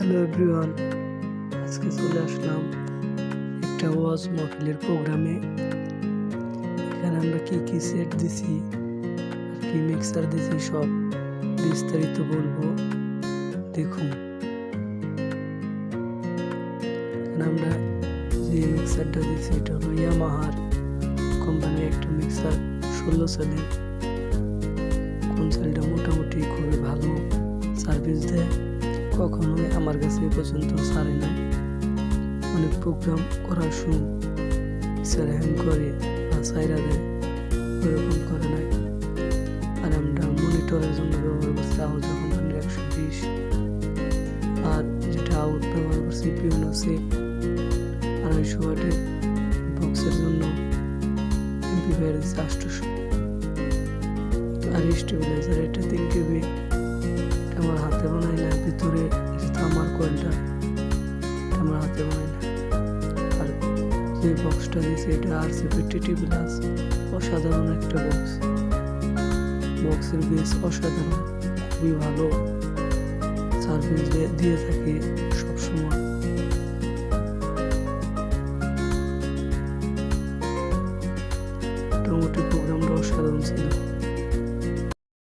Hello everyone, আজকে চলে আসলাম একটা ওয়াজ মাহফিলের প্রোগ্রামে। এখানে আমরা কি কি সেট দিছি আর কি মিক্সার দিছি সব বিস্তারিত বলবো, দেখুন। এখানে আমরা যে মিক্সারটা দিছি এটা হলো ইয়ামাহার কোম্পানির একটা মিক্সার, 16 সেলের। কোন সেলটা মোটামুটি খুবই ভালো সার্ভিস দেয়, কখনোই আমার কাছে এ পর্যন্ত ছাড়ে নাই। অনেক প্রোগ্রাম করার সময় মিক্সার হ্যাং করে বা সাইরা দেয়, ওরকম করে নাই। আর আমরা মনিটরের জন্য ব্যবহার করছি আহুজা কোম্পানির 120, আর যেটা আউট ব্যবহার করছি পিওনো সেট 250 ওয়াটের। বক্সের জন্য এমপ্লিফায়ার 800, আর স্টেবিলাইজার এটা 3 কেবি। আমার হাতে বানাই না, ভিতরে আমার কয়েলটা আমার হাতে বানাই না। আর যে বক্সটা দিয়েছে এটা RC50T+, অসাধারণ একটা বক্স। বক্সের বেস অসাধারণ, খুবই ভালো সার্ভিস দিয়ে থাকে।